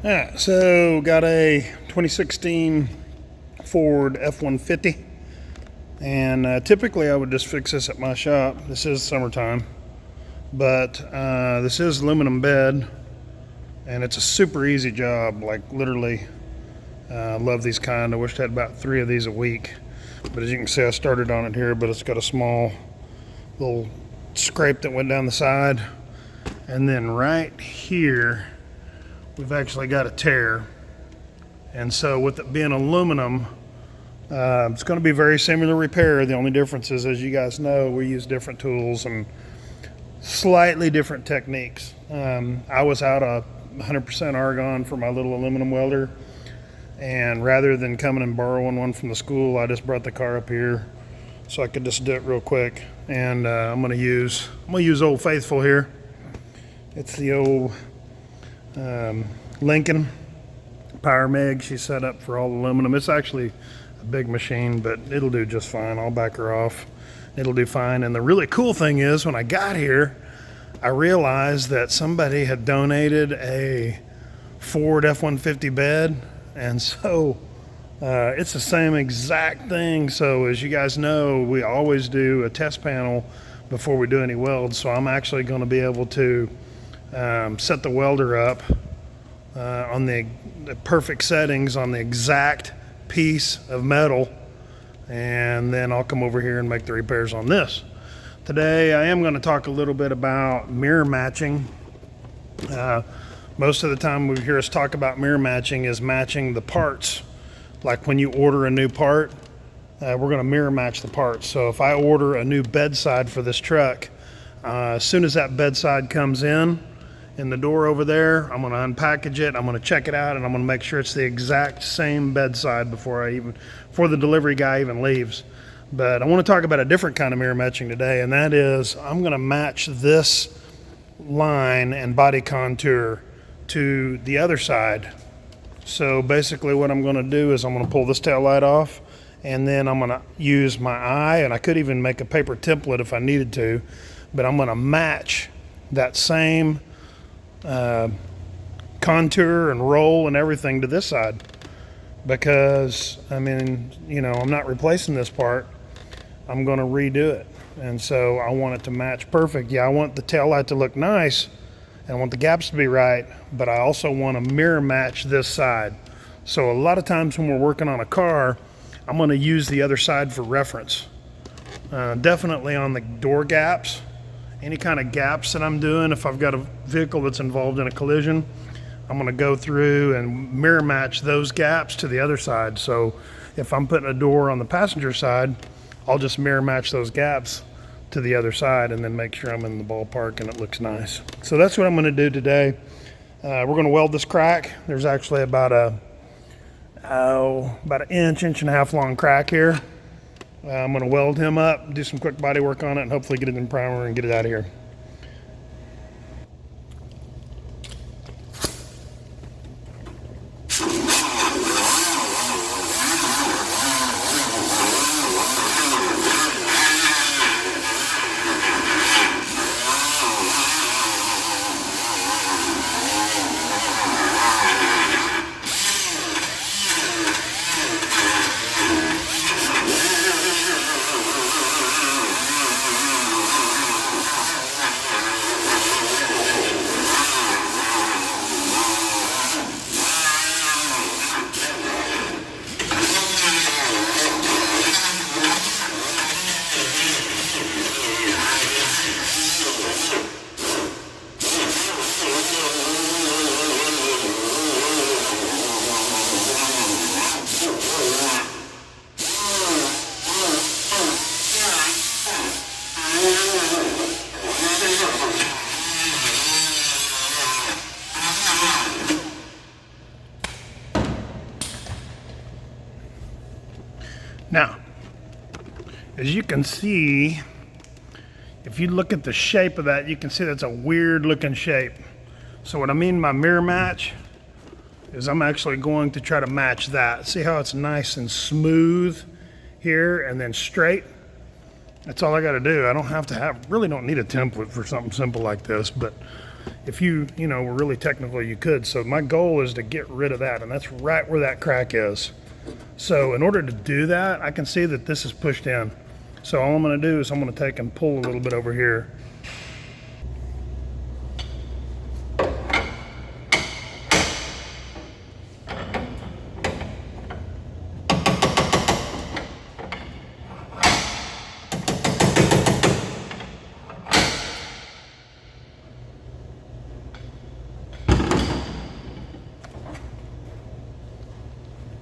Yeah, so got a 2016 Ford F-150, and typically I would just fix this at my shop. This is summertime, but this is aluminum bed, and it's a super easy job. Like literally, love these kind. I wish I had about 3 of these a week, but as you can see, I started on it here, but it's got a small little scrape that went down the side, and then right here we've actually got a tear. And so with it being aluminum, it's going to be very similar repair. The only difference is, as you guys know, we use different tools and slightly different techniques. I was out of 100% argon for my little aluminum welder, and rather than coming and borrowing one from the school, I just brought the car up here so I could just do it real quick. And I'm gonna use Old Faithful here. It's the old Lincoln Power Meg. She's set up for all aluminum. It's actually a big machine, but it'll do just fine. I'll back her off. It'll do fine. And the really cool thing is, when I got here, I realized that somebody had donated a Ford F-150 bed, and so it's the same exact thing. So as you guys know, we always do a test panel before we do any welds. So I'm actually going to be able to set the welder up on the perfect settings on the exact piece of metal, and then I'll come over here and make the repairs on this. Today I am going to talk a little bit about mirror matching. Most of the time we hear us talk about mirror matching is matching the parts. Like when you order a new part, we're going to mirror match the parts. So if I order a new bedside for this truck, as soon as that bedside comes in the door over there, I'm going to unpackage it, I'm going to check it out, and I'm going to make sure it's the exact same bedside before the delivery guy even leaves. But I want to talk about a different kind of mirror matching today, and that is I'm going to match this line and body contour to the other side. So basically what I'm going to do is I'm going to pull this tail light off, and then I'm going to use my eye, and I could even make a paper template if I needed to, but I'm going to match that same contour and roll and everything to this side, because I mean, you know, I'm not replacing this part, I'm going to redo it, and so I want it to match perfect. Yeah, I want the tail light to look nice and I want the gaps to be right, but I also want to mirror match this side. So a lot of times when we're working on a car, I'm going to use the other side for reference. Definitely on the door gaps, any kind of gaps that I'm doing. If I've got a vehicle that's involved in a collision, I'm going to go through and mirror match those gaps to the other side. So if I'm putting a door on the passenger side, I'll just mirror match those gaps to the other side and then make sure I'm in the ballpark and it looks nice. So that's what I'm going to do today. We're going to weld this crack. There's actually about an inch and a half long crack here. I'm going to weld him up, do some quick body work on it, and hopefully get it in primer and get it out of here. Now, as you can see, if you look at the shape of that, you can see that's a weird looking shape. So what I mean by mirror match is I'm actually going to try to match that. See how it's nice and smooth here and then straight? That's all I got to do. I don't have to really don't need a template for something simple like this, but if you know, were really technical, you could. So my goal is to get rid of that, and that's right where that crack is. So in order to do that, I can see that this is pushed in. So all I'm gonna do is I'm gonna take and pull a little bit over here.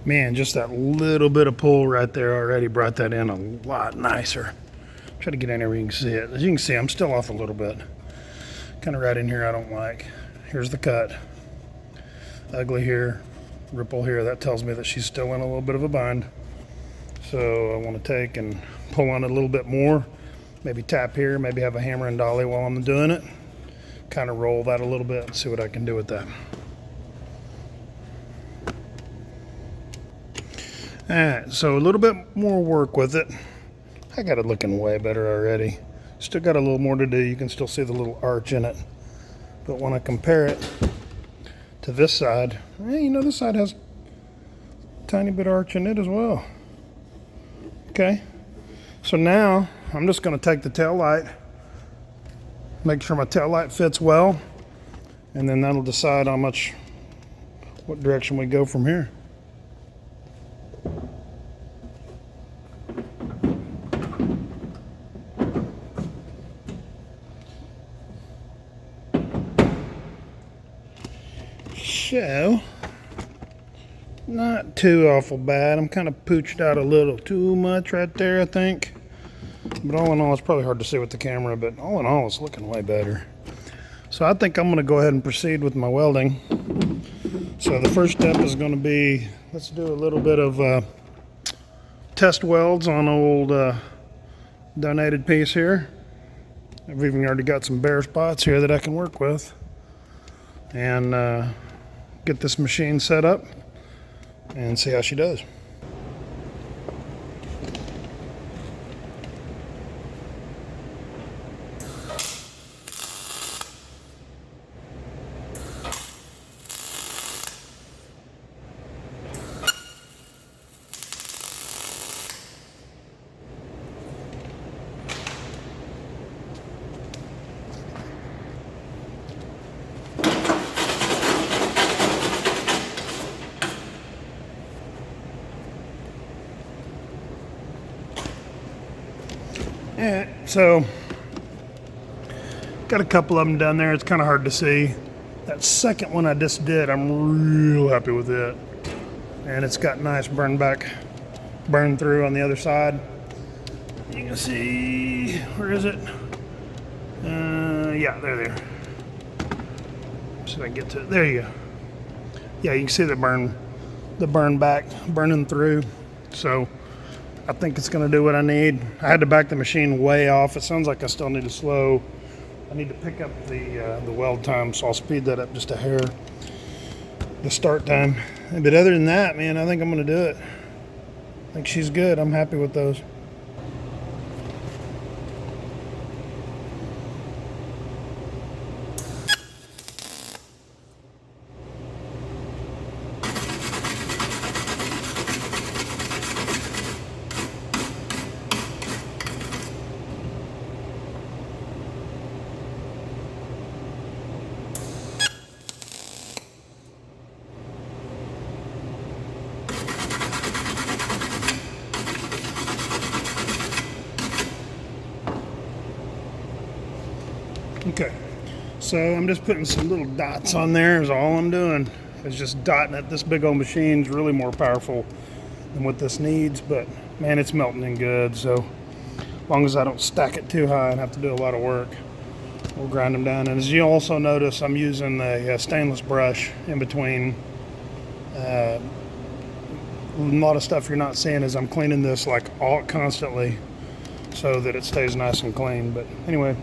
Man, just that little bit of pull right there already brought that in a lot nicer. Try to get in there where you can see it. As you can see, I'm still off a little bit. Kind of right in here I don't like. Here's the cut. Ugly here, ripple here. That tells me that she's still in a little bit of a bind. So I want to take and pull on it a little bit more. Maybe tap here, maybe have a hammer and dolly while I'm doing it. Kind of roll that a little bit and see what I can do with that. Alright, so a little bit more work with it. I got it looking way better already. Still got a little more to do. You can still see the little arch in it. But when I compare it to this side, you know, this side has a tiny bit of arch in it as well. Okay, so now I'm just going to take the tail light, make sure my tail light fits well, and then that'll decide what direction we go from here. So, not too awful bad. I'm kind of pooched out a little too much right there, I think. But all in all, it's probably hard to see with the camera, but all in all, it's looking way better. So I think I'm going to go ahead and proceed with my welding. So the first step is going to be, let's do a little bit of test welds on old donated piece here. I've even already got some bare spots here that I can work with. And get this machine set up and see how she does. Yeah, so got a couple of them done there. It's kind of hard to see. That second one I just did, I'm real happy with it. And it's got nice burn through on the other side. You can see, where is it? Yeah, there. See if I can get to it. There you go. Yeah, you can see the burning through. So I think it's going to do what I need. I had to back the machine way off. It sounds like I still need to slow. I need to pick up the weld time, so I'll speed that up just a hair. The start time. But other than that, man, I think I'm going to do it. I think she's good. I'm happy with those. Okay, so I'm just putting some little dots on there is all I'm doing. It's just dotting it. This big old machine's really more powerful than what this needs, but man, it's melting in good. So as long as I don't stack it too high and have to do a lot of work, we'll grind them down. And as you also notice, I'm using a stainless brush in between. A lot of stuff you're not seeing is I'm cleaning this like all constantly so that it stays nice and clean. But anyway.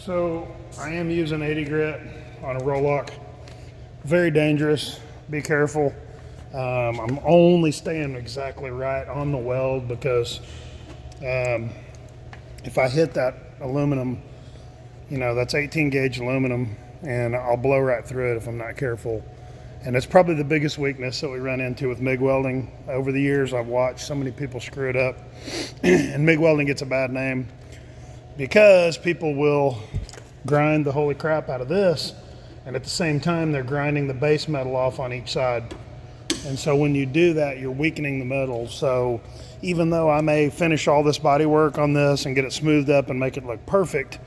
So I am using 80 grit on a roll lock. Very dangerous, be careful. I'm only staying exactly right on the weld because if I hit that aluminum, you know, that's 18 gauge aluminum, and I'll blow right through it if I'm not careful. And it's probably the biggest weakness that we run into with MIG welding. Over the years, I've watched so many people screw it up, and MIG welding gets a bad name because people will grind the holy crap out of this, and at the same time, they're grinding the base metal off on each side. And so when you do that, you're weakening the metal. So even though I may finish all this body work on this and get it smoothed up and make it look perfect,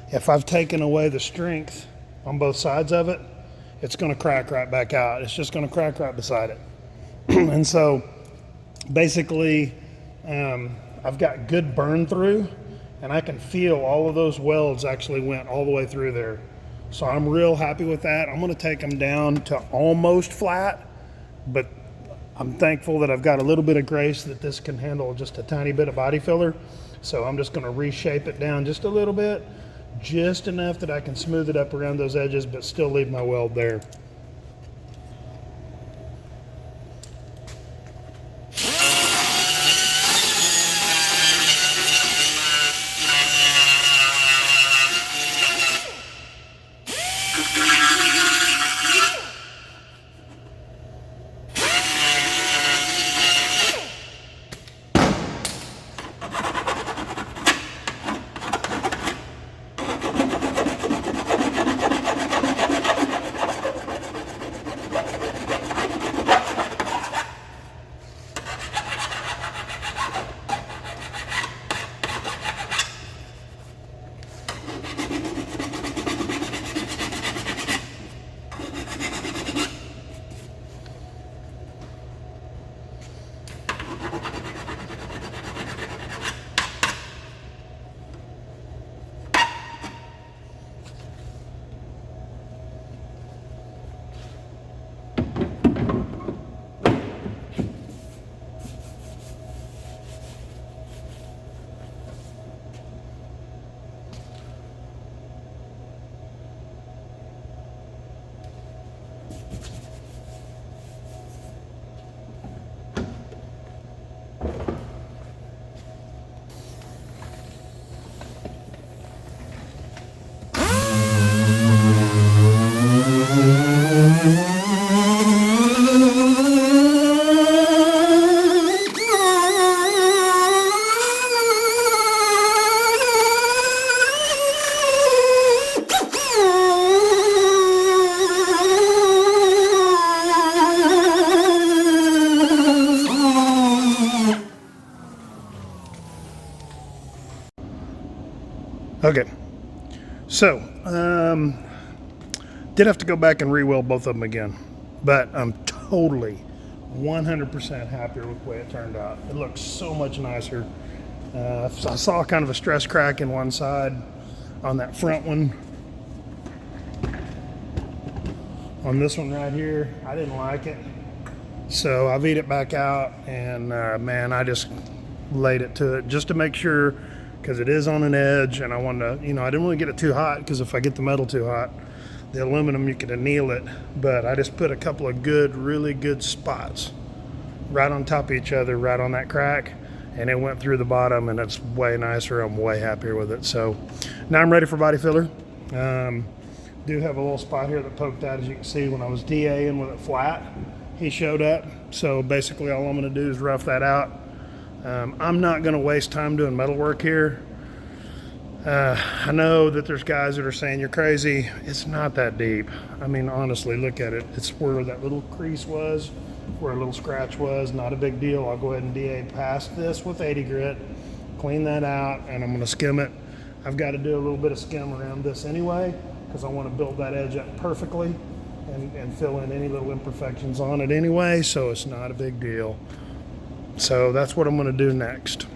if I've taken away the strength on both sides of it, it's going to crack right back out. It's just going to crack right beside it. And so basically, I've got good burn through, and I can feel all of those welds actually went all the way through there. So I'm real happy with that. I'm going to take them down to almost flat, but I'm thankful that I've got a little bit of grace that this can handle just a tiny bit of body filler. So I'm just going to reshape it down just a little bit, just enough that I can smooth it up around those edges, but still leave my weld there. Okay, so did have to go back and re-weld both of them again, but I'm totally 100% happier with the way it turned out. It looks so much nicer. I saw kind of a stress crack in one side on that front one. On this one right here, I didn't like it, so I V'd it back out, and man, I just laid it to it just to make sure, because it is on an edge, and I wanted to, you know, I didn't want to get it too hot, because if I get the metal too hot, the aluminum, you can anneal it. But I just put a couple of good, really good spots right on top of each other, right on that crack, and it went through the bottom, and it's way nicer. I'm way happier with it. So now I'm ready for body filler. Do have a little spot here that poked out, as you can see. When I was DAing with it flat, he showed up. So basically all I'm going to do is rough that out. I'm not going to waste time doing metal work here. I know that there's guys that are saying you're crazy. It's not that deep. I mean, honestly, look at it. It's where that little crease was, where a little scratch was. Not a big deal. I'll go ahead and DA past this with 80 grit, clean that out, and I'm going to skim it. I've got to do a little bit of skim around this anyway, because I want to build that edge up perfectly and fill in any little imperfections on it anyway, so it's not a big deal. So that's what I'm going to do next.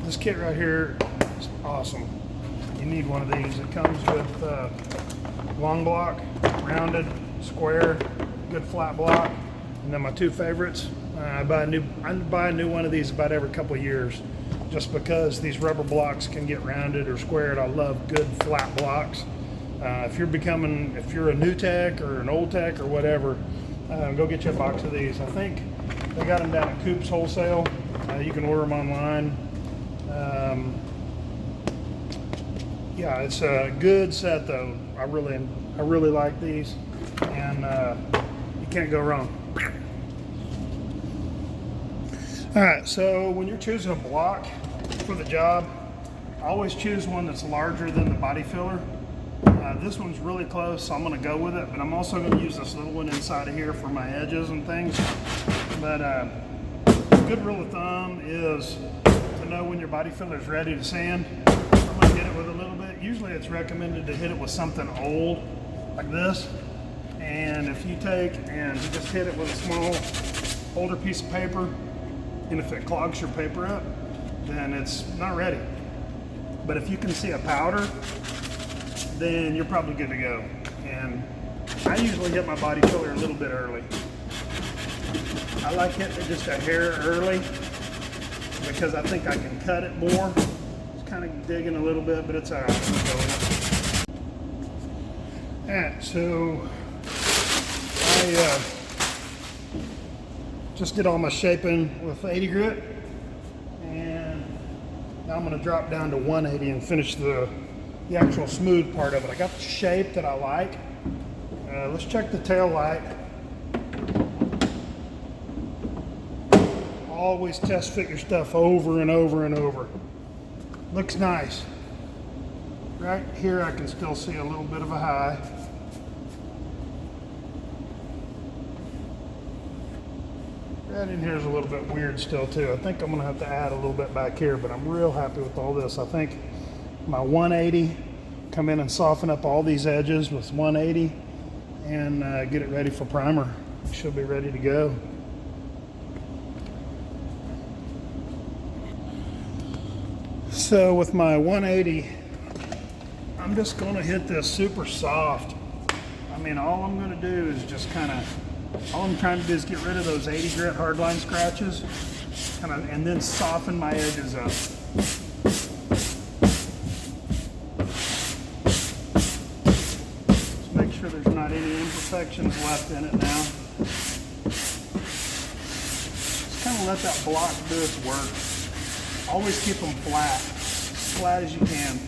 This kit right here is awesome. You need one of these. It comes with long block, rounded, square, good flat block, and then my two favorites. I buy a new one of these about every couple of years, just because these rubber blocks can get rounded or squared. I love good flat blocks. If you're a new tech or an old tech or whatever, go get you a box of these. I think they got them down at Coop's Wholesale. You can order them online. Yeah, it's a good set though. I really like these, and you can't go wrong. All right, so when you're choosing a block for the job, always choose one that's larger than the body filler. This one's really close, so I'm going to go with it, but I'm also going to use this little one inside of here for my edges and things. But a good rule of thumb is to know when your body filler is ready to sand. I'm going to hit it with a little bit. Usually it's recommended to hit it with something old like this. And if you take and you just hit it with a small older piece of paper, and if it clogs your paper up, then it's not ready. But if you can see a powder, then you're probably good to go. And I usually hit my body filler a little bit early. I like hitting it just a hair early because I think I can cut it more. It's kind of digging a little bit, but it's all right. Alright, so I just did all my shaping with 80 grit, and now I'm going to drop down to 180 and finish the actual smooth part of it. I got the shape that I like. Let's check the tail light. Always test fit your stuff over and over and over. Looks nice. Right here I can still see a little bit of a high. Right in here is a little bit weird still too. I think I'm going to have to add a little bit back here, but I'm real happy with all this. I think my 180, come in and soften up all these edges with 180 and get it ready for primer. It should be ready to go. So with my 180, I'm just going to hit this super soft. I mean, all I'm going to do is just all I'm trying to do is get rid of those 80 grit hardline scratches and then soften my edges up. Just make sure there's not any imperfections left in it now. Just kind of let that block do its work. Always keep them flat as you can.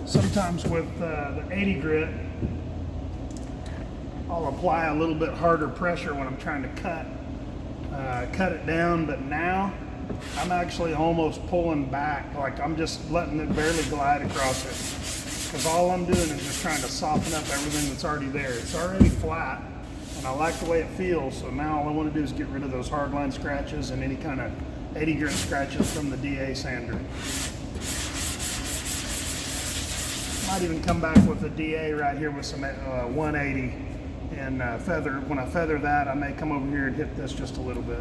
Sometimes with the 80 grit, I'll apply a little bit harder pressure when I'm trying to cut it down, but now I'm actually almost pulling back, like I'm just letting it barely glide across it, because all I'm doing is just trying to soften up everything that's already there. It's already flat, and I like the way it feels, so now all I want to do is get rid of those hardline scratches and any kind of 80 grit scratches from the DA sander. Might even come back with a DA right here with some 180 and feather. When I feather that, I may come over here and hit this just a little bit.